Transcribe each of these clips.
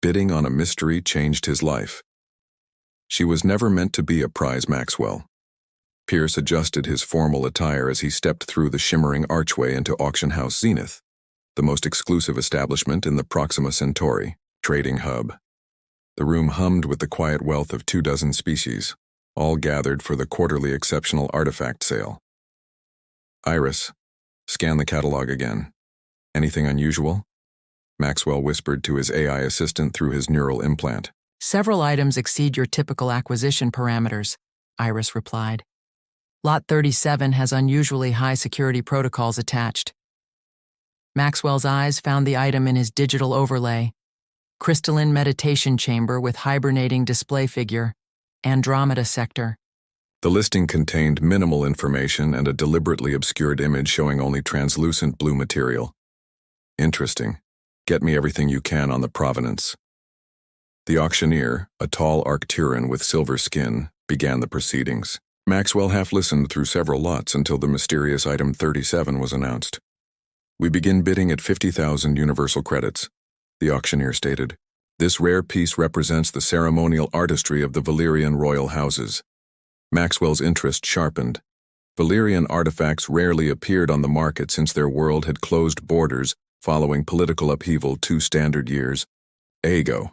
Bidding on a mystery changed his life. She was never meant to be a prize, Maxwell. Pierce adjusted his formal attire as he stepped through the shimmering archway into Auction House Zenith, the most exclusive establishment in the Proxima Centauri trading hub. The room hummed with the quiet wealth of 24 species, all gathered for the quarterly exceptional artifact sale. Iris, scan the catalog again. Anything unusual? Maxwell whispered to his AI assistant through his neural implant. Several items exceed your typical acquisition parameters, Iris replied. Lot 37 has unusually high security protocols attached. Maxwell's eyes found the item in his digital overlay. Crystalline meditation chamber with hibernating display figure, Andromeda sector. The listing contained minimal information and a deliberately obscured image showing only translucent blue material. Interesting. Get me everything you can on the provenance. The auctioneer, a tall Arcturan with silver skin, began the proceedings. Maxwell half-listened through several lots until the mysterious item 37 was announced. We begin bidding at 50,000 universal credits, the auctioneer stated. This rare piece represents the ceremonial artistry of the Valyrian royal houses. Maxwell's interest sharpened. Valyrian artifacts rarely appeared on the market since their world had closed borders following political upheaval 2 standard years ago.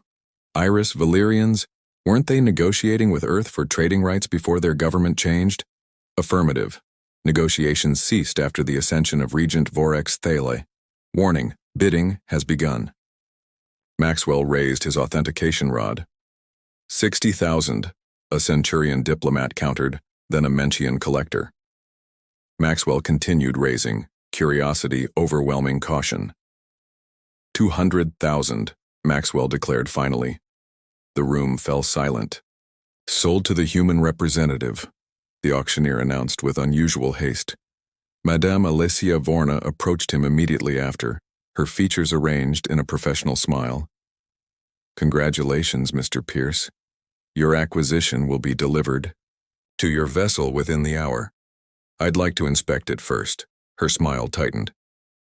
Iris, Valyrians, weren't they negotiating with Earth for trading rights before their government changed? Affirmative. Negotiations ceased after the ascension of Regent Vorex Thale. Warning, bidding has begun. Maxwell raised his authentication rod. 60,000, a Centurion diplomat countered, then a Mentian collector. Maxwell continued raising, curiosity overwhelming caution. 200,000, Maxwell declared finally. The room fell silent. Sold to the human representative, the auctioneer announced with unusual haste. Madame Alicia Vorna approached him immediately after, her features arranged in a professional smile. Congratulations, Mr. Pierce. Your acquisition will be delivered to your vessel within the hour. I'd like to inspect it first. Her smile tightened.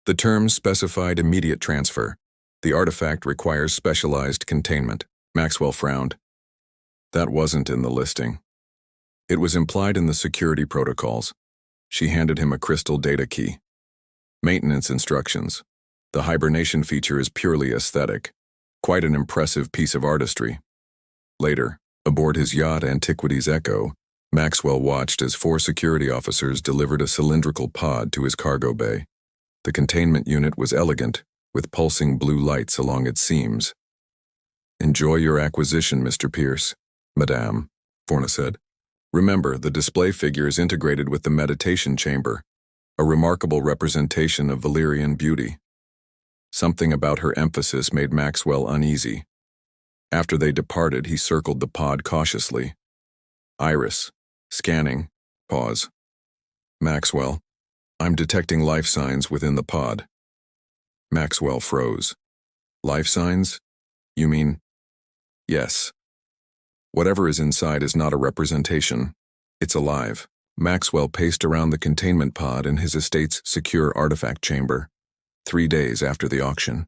The terms specified immediate transfer. The artifact requires specialized containment. Maxwell frowned. That wasn't in the listing. It was implied in the security protocols. She handed him a crystal data key. Maintenance instructions. The hibernation feature is purely aesthetic. Quite an impressive piece of artistry. Later, aboard his yacht Antiquities Echo, Maxwell watched as 4 security officers delivered a cylindrical pod to his cargo bay. The containment unit was elegant, with pulsing blue lights along its seams. Enjoy your acquisition, Mr. Pierce, Madame, Vorna said. Remember, the display figure is integrated with the meditation chamber, a remarkable representation of Valyrian beauty. Something about her emphasis made Maxwell uneasy. After they departed, he circled the pod cautiously. Iris, scanning, pause. Maxwell, I'm detecting life signs within the pod. Maxwell froze. Life signs? You mean? Yes. Whatever is inside is not a representation. It's alive. Maxwell paced around the containment pod in his estate's secure artifact chamber, 3 days after the auction.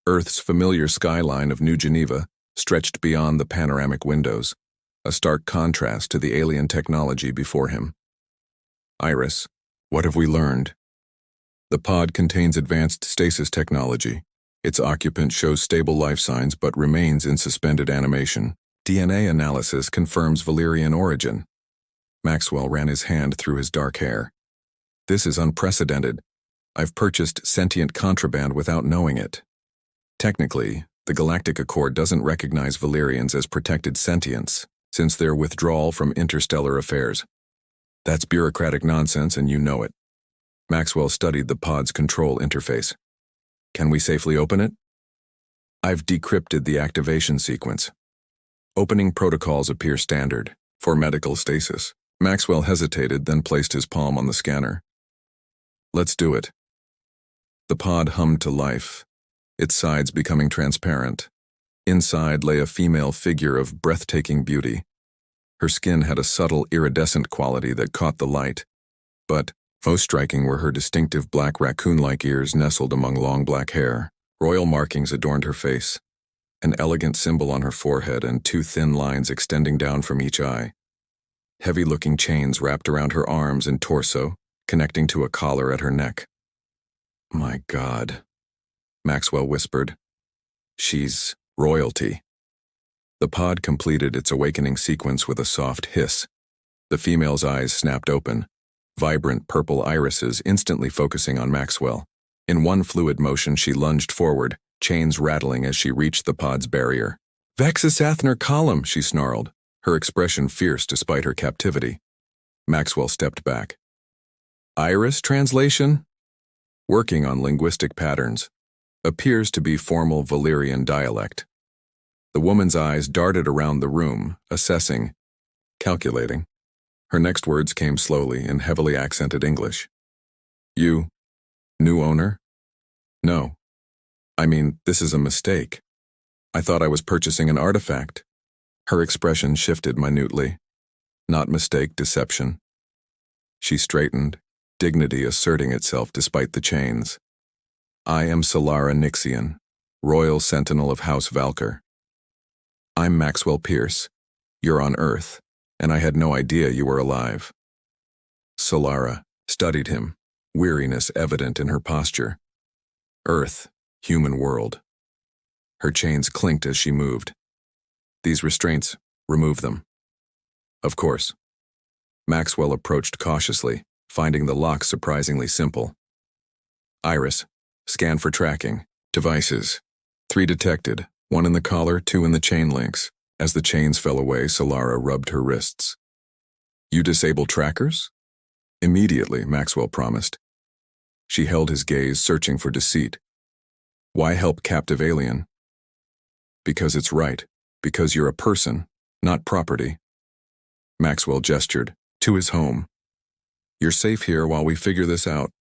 Earth's familiar skyline of New Geneva stretched beyond the panoramic windows, a stark contrast to the alien technology before him. Iris, what have we learned? The pod contains advanced stasis technology. Its occupant shows stable life signs but remains in suspended animation. DNA analysis confirms Valyrian origin. Maxwell ran his hand through his dark hair. This is unprecedented. I've purchased sentient contraband without knowing it. Technically, the Galactic Accord doesn't recognize Valyrians as protected sentients, since their withdrawal from interstellar affairs. That's bureaucratic nonsense and you know it. Maxwell studied the pod's control interface. Can we safely open it? I've decrypted the activation sequence. Opening protocols appear standard, for medical stasis. Maxwell hesitated, then placed his palm on the scanner. Let's do it. The pod hummed to life, its sides becoming transparent. Inside lay a female figure of breathtaking beauty. Her skin had a subtle iridescent quality that caught the light, but most striking were her distinctive black raccoon-like ears nestled among long black hair. Royal markings adorned her face. an elegant symbol on her forehead and two thin lines extending down from each eye. Heavy-looking chains wrapped around her arms and torso, connecting to a collar at her neck. "My God," Maxwell whispered. "She's royalty." The pod completed its awakening sequence with a soft hiss. The female's eyes snapped open, vibrant purple irises instantly focusing on Maxwell. In one fluid motion, she lunged forward, chains rattling as she reached the pod's barrier. "Vexus Athner column," she snarled, her expression fierce despite her captivity. Maxwell stepped back. "Iris translation?" "Working on linguistic patterns. Appears to be formal Valyrian dialect." The woman's eyes darted around the room, assessing, calculating. Her next words came slowly in heavily accented English. "You, new owner?" "No. I mean, this is a mistake. I thought I was purchasing an artifact." Her expression shifted minutely. Not mistake, deception. She straightened, dignity asserting itself despite the chains. "I am Solara Nixian, Royal Sentinel of House Valkyr. I'm Maxwell Pierce. You're on Earth, and I had no idea you were alive." Solara studied him, weariness evident in her posture. Earth, human world. Her chains clinked as she moved. "These restraints, remove them." "Of course." Maxwell approached cautiously, finding the lock surprisingly simple. "Iris, scan for tracking. Devices. 3 detected, 1 in the collar, 2 in the chain links." As the chains fell away, Solara rubbed her wrists. "You disable trackers?" "Immediately," Maxwell promised. She held his gaze, searching for deceit. "Why help captive alien?" "Because it's right. Because you're a person, not property." Maxwell gestured, to his home. "You're safe here while we figure this out."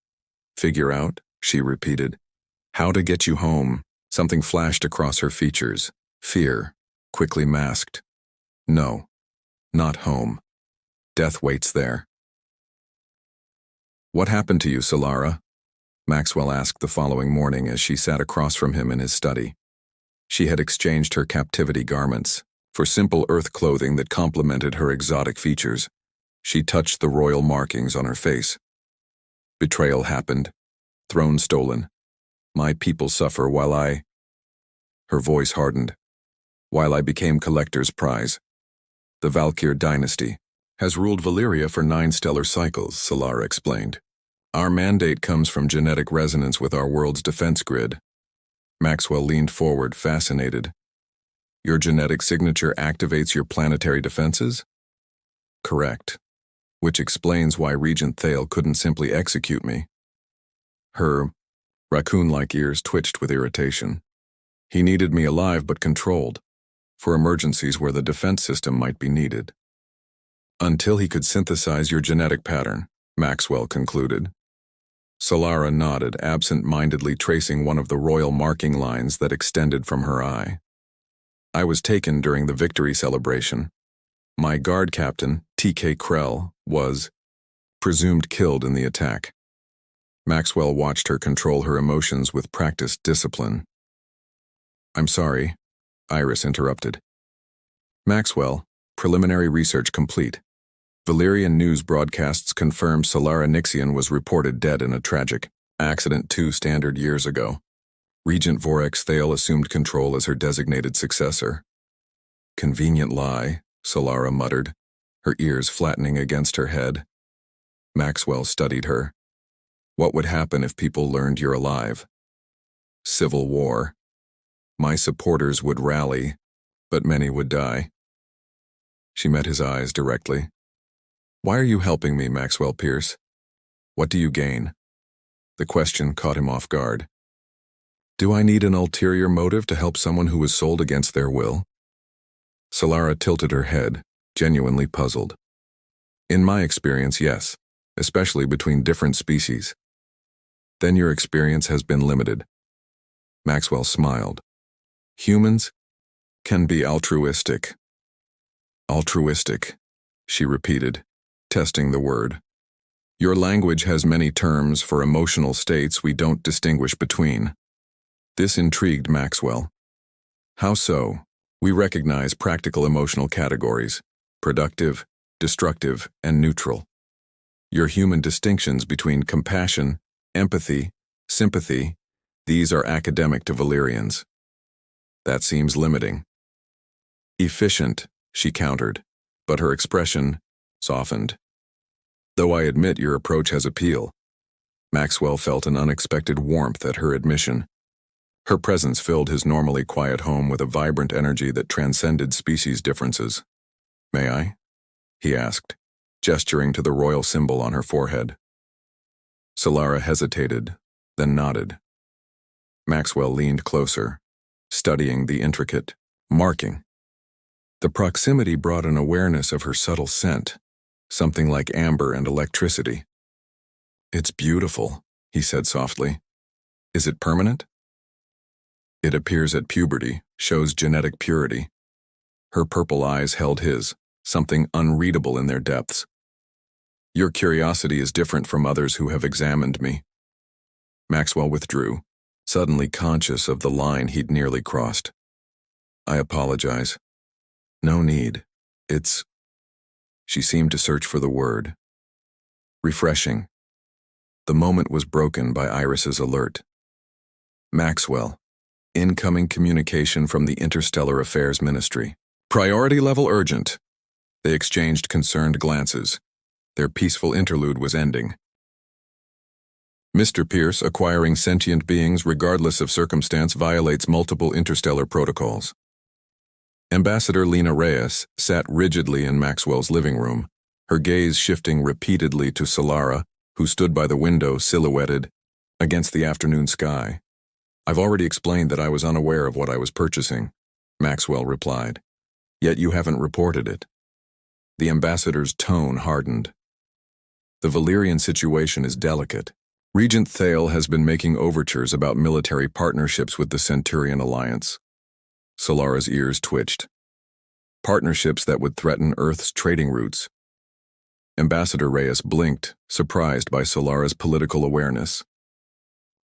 "Figure out?" she repeated. "How to get you home." Something flashed across her features. Fear, quickly masked. "No, not home. Death waits there." "What happened to you, Solara?" Maxwell asked the following morning as she sat across from him in his study. She had exchanged her captivity garments for simple earth clothing that complemented her exotic features. She touched the royal markings on her face. "Betrayal happened. Throne stolen. My people suffer while I—" Her voice hardened. "While I became collector's prize. The Valkyr dynasty has ruled Valyria for 9 stellar cycles," Solara explained. "Our mandate comes from genetic resonance with our world's defense grid." Maxwell leaned forward, fascinated. "Your genetic signature activates your planetary defenses?" "Correct. Which explains why Regent Thale couldn't simply execute me." Her raccoon-like ears twitched with irritation. "He needed me alive but controlled, for emergencies where the defense system might be needed." "Until he could synthesize your genetic pattern," Maxwell concluded. Solara nodded, absent-mindedly tracing one of the royal marking lines that extended from her eye. "I was taken during the victory celebration. My guard captain, T.K. Krell, was presumed killed in the attack." Maxwell watched her control her emotions with practiced discipline. "I'm sorry," Iris interrupted. "Maxwell, preliminary research complete. Valyrian news broadcasts confirm Solara Nixian was reported dead in a tragic accident 2 standard years ago. Regent Vorex Thale assumed control as her designated successor." "Convenient lie," Solara muttered, her ears flattening against her head. Maxwell studied her. "What would happen if people learned you're alive?" "Civil war. My supporters would rally, but many would die." She met his eyes directly. "Why are you helping me, Maxwell Pierce? What do you gain?" The question caught him off guard. "Do I need an ulterior motive to help someone who was sold against their will?" Solara tilted her head, genuinely puzzled. "In my experience, yes, especially between different species." "Then your experience has been limited." Maxwell smiled. "Humans can be altruistic." "Altruistic," she repeated, testing the word. "Your language has many terms for emotional states we don't distinguish between." This intrigued Maxwell. How so? We recognize practical emotional categories: productive, destructive, and neutral. Your human distinctions between compassion, empathy, sympathy, these are academic to Valyrians. That seems limiting. Efficient, she countered, but her expression softened. Though I admit your approach has appeal. Maxwell felt an unexpected warmth at her admission. Her presence filled his normally quiet home with a vibrant energy that transcended species differences. May I? He asked, gesturing to the royal symbol on her forehead. Solara hesitated, then nodded. Maxwell leaned closer, studying the intricate marking. The proximity brought an awareness of her subtle scent, something like amber and electricity. It's beautiful, he said softly. Is it permanent? It appears at puberty, shows genetic purity. Her purple eyes held his, something unreadable in their depths. Your curiosity is different from others who have examined me. Maxwell withdrew, suddenly conscious of the line he'd nearly crossed. I apologize. No need. It's... She seemed to search for the word. Refreshing. The moment was broken by Iris's alert. Maxwell. Incoming communication from the Interstellar Affairs Ministry. Priority level urgent. They exchanged concerned glances. Their peaceful interlude was ending. Mr. Pierce, acquiring sentient beings regardless of circumstance violates multiple interstellar protocols. Ambassador Lena Reyes sat rigidly in Maxwell's living room, her gaze shifting repeatedly to Solara, who stood by the window silhouetted against the afternoon sky. I've already explained that I was unaware of what I was purchasing, Maxwell replied. Yet you haven't reported it. The ambassador's tone hardened. The Valyrian situation is delicate. Regent Thale has been making overtures about military partnerships with the Centurion Alliance. Solara's ears twitched. Partnerships that would threaten Earth's trading routes. Ambassador Reyes blinked, surprised by Solara's political awareness.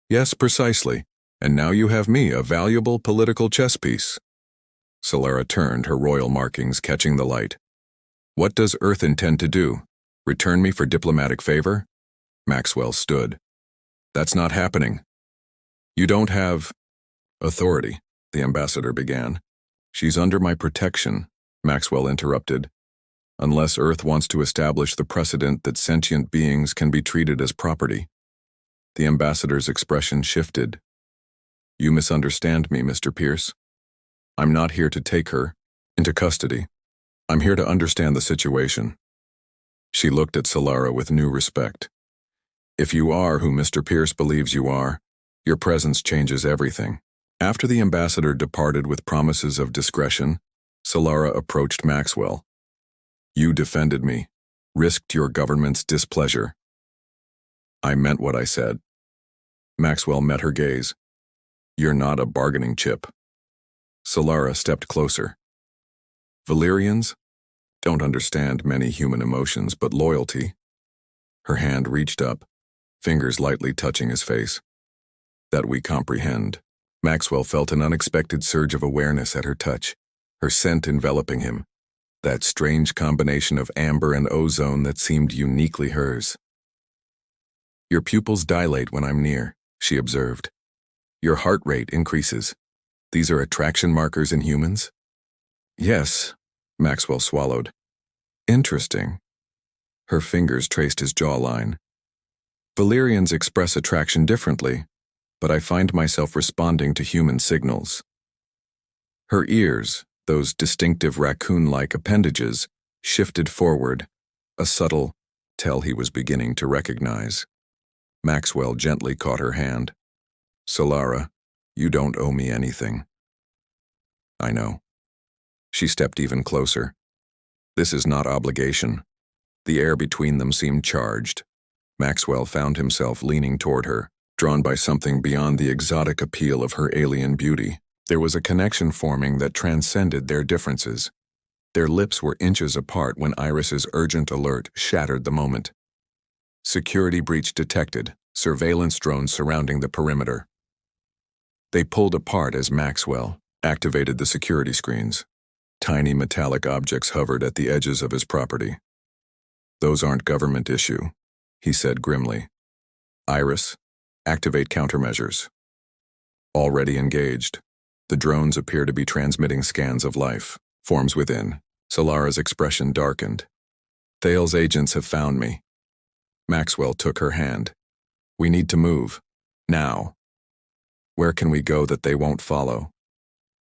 Yes, precisely. And now you have me, a valuable political chess piece. Solara turned, her royal markings catching the light. What does Earth intend to do? Return me for diplomatic favor? Maxwell stood. That's not happening. You don't have authority, the ambassador began. She's under my protection, Maxwell interrupted. Unless Earth wants to establish the precedent that sentient beings can be treated as property. The ambassador's expression shifted. You misunderstand me, Mr. Pierce. I'm not here to take her into custody. I'm here to understand the situation. She looked at Solara with new respect. If you are who Mr. Pierce believes you are, your presence changes everything. After the ambassador departed with promises of discretion, Solara approached Maxwell. You defended me, risked your government's displeasure. I meant what I said. Maxwell met her gaze. You're not a bargaining chip. Solara stepped closer. Valyrians don't understand many human emotions but loyalty. Her hand reached up, fingers lightly touching his face. That we comprehend. Maxwell felt an unexpected surge of awareness at her touch, her scent enveloping him. That strange combination of amber and ozone that seemed uniquely hers. Your pupils dilate when I'm near, she observed. Your heart rate increases. These are attraction markers in humans? Yes, Maxwell swallowed. Interesting. Her fingers traced his jawline. Valyrians express attraction differently, but I find myself responding to human signals. Her ears, those distinctive raccoon-like appendages, shifted forward, a subtle tell he was beginning to recognize. Maxwell gently caught her hand. Solara, you don't owe me anything. I know. She stepped even closer. This is not obligation. The air between them seemed charged. Maxwell found himself leaning toward her, drawn by something beyond the exotic appeal of her alien beauty. There was a connection forming that transcended their differences. Their lips were inches apart when Iris's urgent alert shattered the moment. Security breach detected, surveillance drones surrounding the perimeter. They pulled apart as Maxwell, activated the security screens. Tiny metallic objects hovered at the edges of his property. "Those aren't government issue," he said grimly. "Iris, activate countermeasures." Already engaged. The drones appear to be transmitting scans of life forms within. Solara's expression darkened. "Thale's agents have found me." Maxwell took her hand. "We need to move. Now. Where can we go that they won't follow?"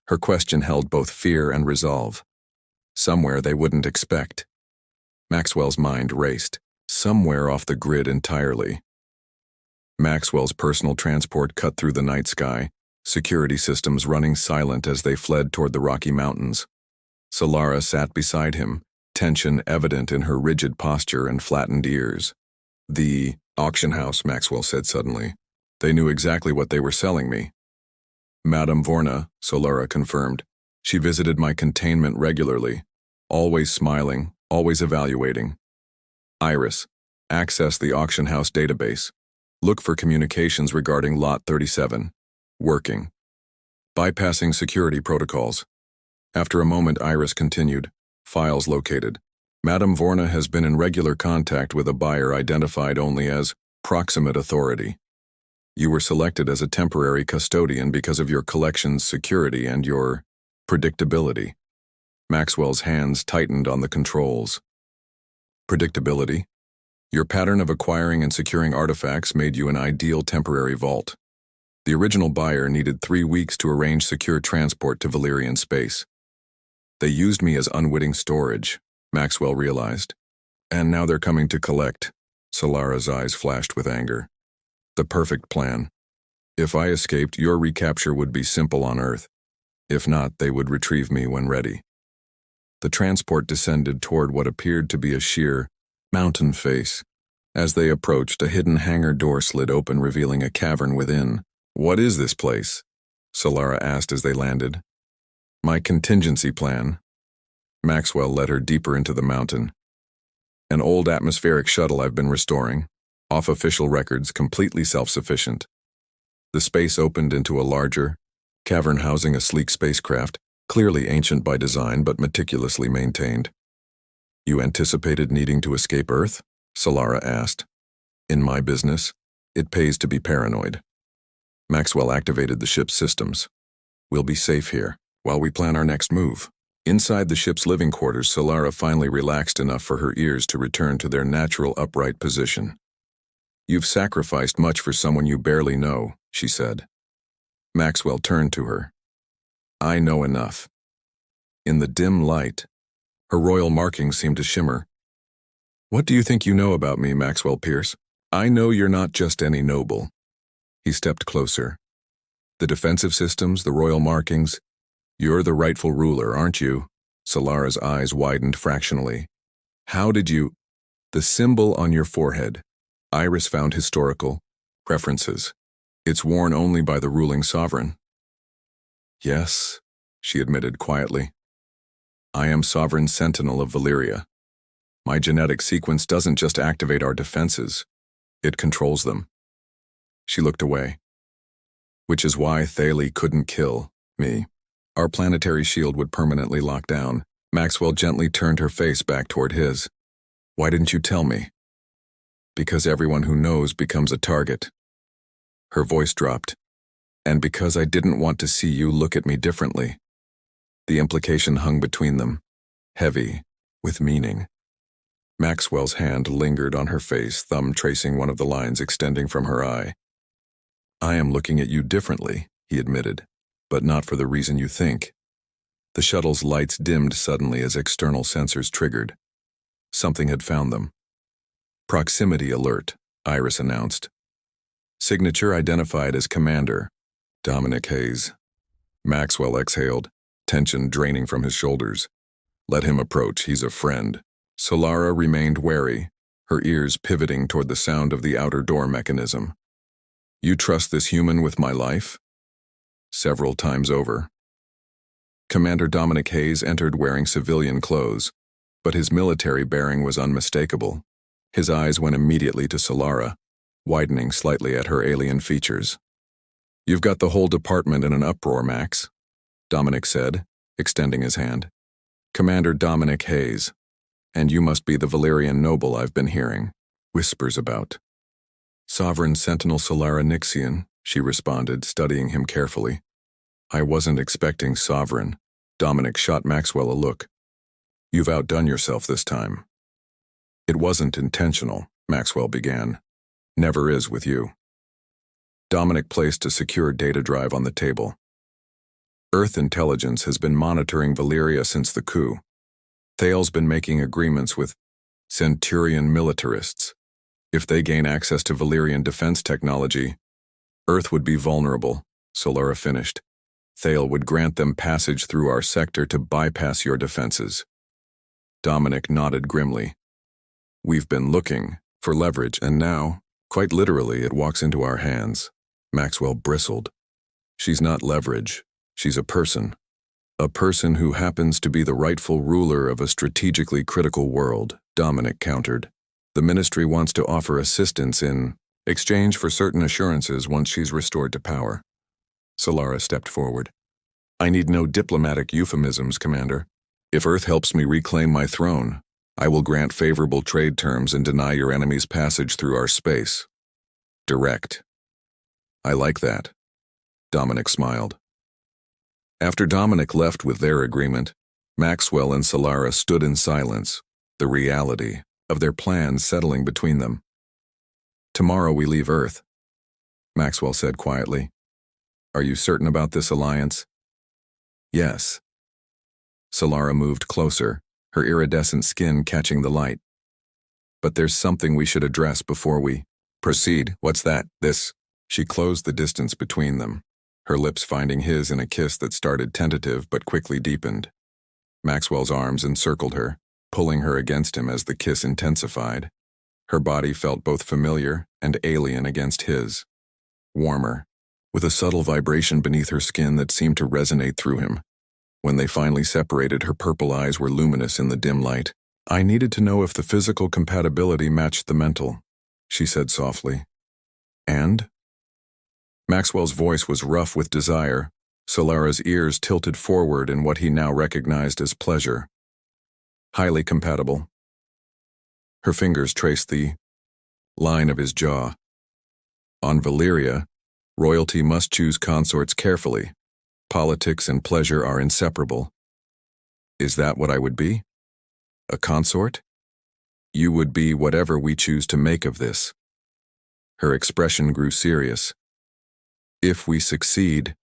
Her question held both fear and resolve. Somewhere they wouldn't expect. Maxwell's mind raced. Somewhere off the grid entirely. Maxwell's personal transport cut through the night sky, security systems running silent as they fled toward the Rocky Mountains. Solara sat beside him, tension evident in her rigid posture and flattened ears. "The auction house," Maxwell said suddenly. "They knew exactly what they were selling me." "Madame Vorna," Solara confirmed. "She visited my containment regularly, always smiling, always evaluating." "Iris, access the auction house database. Look for communications regarding Lot 37. Working. Bypassing security protocols." After a moment, Iris continued. "Files located. Madame Vorna has been in regular contact with a buyer identified only as proximate authority. You were selected as a temporary custodian because of your collection's security and your predictability." Maxwell's hands tightened on the controls. "Predictability? Your pattern of acquiring and securing artifacts made you an ideal temporary vault. The original buyer needed 3 weeks to arrange secure transport to Valyrian space. They used me as unwitting storage," Maxwell realized. "And now they're coming to collect." Solara's eyes flashed with anger. "The perfect plan. If I escaped, your recapture would be simple on Earth. If not, they would retrieve me when ready." The transport descended toward what appeared to be a sheer mountain face. As they approached, a hidden hangar door slid open, revealing a cavern within. "What is this place?" Solara asked as they landed. "My contingency plan." Maxwell led her deeper into the mountain. "An old atmospheric shuttle I've been restoring. Off official records, completely self-sufficient." The space opened into a larger cavern housing a sleek spacecraft, clearly ancient by design but meticulously maintained. "You anticipated needing to escape Earth?" Solara asked. "In my business, it pays to be paranoid." Maxwell activated the ship's systems. "We'll be safe here while we plan our next move." Inside the ship's living quarters, Solara finally relaxed enough for her ears to return to their natural upright position. "You've sacrificed much for someone you barely know," she said. Maxwell turned to her. "I know enough." In the dim light, her royal markings seemed to shimmer. "What do you think you know about me, Maxwell Pierce? I know you're not just any noble." He stepped closer. "The defensive systems, the royal markings. You're the rightful ruler, aren't you?" Solara's eyes widened fractionally. "How did you—" "The symbol on your forehead." Iris found historical references. "It's worn only by the ruling sovereign." "Yes," she admitted quietly. "I am Sovereign Sentinel of Valyria. My genetic sequence doesn't just activate our defenses, it controls them." She looked away. "Which is why Thale couldn't kill me. Our planetary shield would permanently lock down." Maxwell gently turned her face back toward his. "Why didn't you tell me?" "Because everyone who knows becomes a target." Her voice dropped. "And because I didn't want to see you look at me differently." The implication hung between them, heavy, with meaning. Maxwell's hand lingered on her face, thumb tracing one of the lines extending from her eye. "I am looking at you differently," he admitted, "but not for the reason you think." The shuttle's lights dimmed suddenly as external sensors triggered. Something had found them. "Proximity alert," Iris announced. "Signature identified as Commander Dominic Hayes." Maxwell exhaled, tension draining from his shoulders. "Let him approach, he's a friend." Solara remained wary, her ears pivoting toward the sound of the outer door mechanism. "You trust this human with my life?" "Several times over." Commander Dominic Hayes entered wearing civilian clothes, but his military bearing was unmistakable. His eyes went immediately to Solara, widening slightly at her alien features. "You've got the whole department in an uproar, Max." Dominic said, extending his hand. Commander Dominic Hayes. And you must be the Valyrian noble I've been hearing whispers about. Sovereign Sentinel Solara Nixian, she responded, studying him carefully. I wasn't expecting Sovereign. Dominic shot Maxwell a look. You've outdone yourself this time. It wasn't intentional, Maxwell began. Never is with you. Dominic placed a secure data drive on the table. Earth intelligence has been monitoring Valyria since the coup. Thal's been making agreements with Centurion militarists. If they gain access to Valyrian defense technology, Earth would be vulnerable, Solara finished. Thal would grant them passage through our sector to bypass your defenses. Dominic nodded grimly. We've been looking for leverage, and now, quite literally, it walks into our hands. Maxwell bristled. She's not leverage. She's a person. A person who happens to be the rightful ruler of a strategically critical world, Dominic countered. The ministry wants to offer assistance in exchange for certain assurances once she's restored to power. Solara stepped forward. I need no diplomatic euphemisms, Commander. If Earth helps me reclaim my throne, I will grant favorable trade terms and deny your enemies passage through our space. Direct. I like that. Dominic smiled. After Dominic left with their agreement, Maxwell and Solara stood in silence, the reality of their plans settling between them. Tomorrow we leave Earth, Maxwell said quietly. Are you certain about this alliance? Yes. Solara moved closer, her iridescent skin catching the light. But there's something we should address before we proceed. What's that? This. She closed the distance between them, her lips finding his in a kiss that started tentative but quickly deepened. Maxwell's arms encircled her, pulling her against him as the kiss intensified. Her body felt both familiar and alien against his. Warmer, with a subtle vibration beneath her skin that seemed to resonate through him. When they finally separated, her purple eyes were luminous in the dim light. I needed to know if the physical compatibility matched the mental, she said softly. And? Maxwell's voice was rough with desire. Solara's ears tilted forward in what he now recognized as pleasure. Highly compatible. Her fingers traced the line of his jaw. On Valyria, royalty must choose consorts carefully. Politics and pleasure are inseparable. Is that what I would be? A consort? You would be whatever we choose to make of this. Her expression grew serious. If we succeed.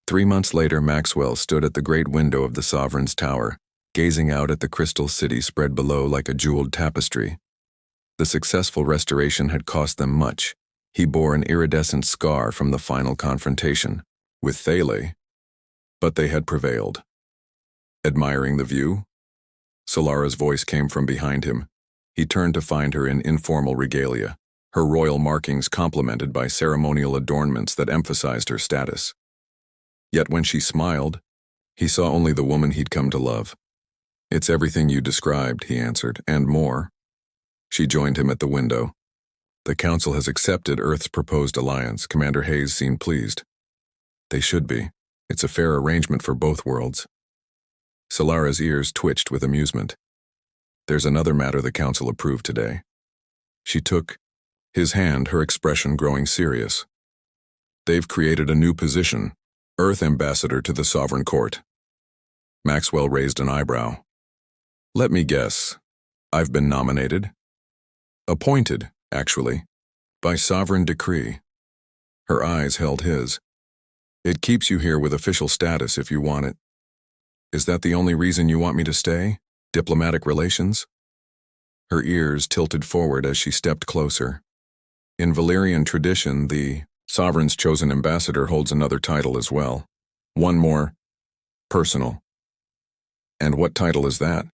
3 months later, Maxwell stood at the great window of the Sovereign's Tower, gazing out at the crystal city spread below like a jeweled tapestry. The successful restoration had cost them much. He bore an iridescent scar from the final confrontation with Thale, but they had prevailed. Admiring the view? Solara's voice came from behind him. He turned to find her in informal regalia, her royal markings complemented by ceremonial adornments that emphasized her status. Yet when she smiled, he saw only the woman he'd come to love. It's everything you described, he answered, and more. She joined him at the window. The Council has accepted Earth's proposed alliance. Commander Hayes seemed pleased. They should be. It's a fair arrangement for both worlds. Solara's ears twitched with amusement. There's another matter the Council approved today. She took his hand, her expression growing serious. They've created a new position, Earth Ambassador to the Sovereign Court. Maxwell raised an eyebrow. Let me guess. I've been nominated? Appointed, actually, by sovereign decree. Her eyes held his. It keeps you here with official status if you want it. Is that the only reason you want me to stay? Diplomatic relations? Her ears tilted forward as she stepped closer. In Valyrian tradition, the sovereign's chosen ambassador holds another title as well. One more personal. And what title is that?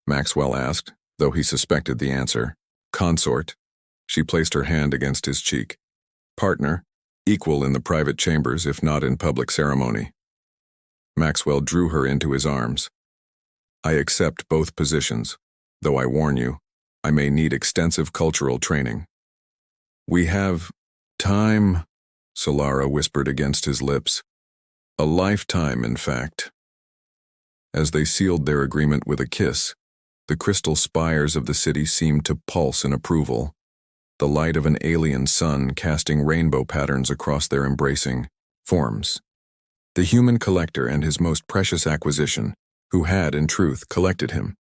Maxwell asked, though he suspected the answer. Consort. She placed her hand against his cheek. Partner, equal in the private chambers if not in public ceremony. Maxwell drew her into his arms. I accept both positions, though I warn you, I may need extensive cultural training. We have time, Solara whispered against his lips. A lifetime, in fact. As they sealed their agreement with a kiss, the crystal spires of the city seemed to pulse in approval, the light of an alien sun casting rainbow patterns across their embracing forms. The human collector and his most precious acquisition, who had, in truth, collected him,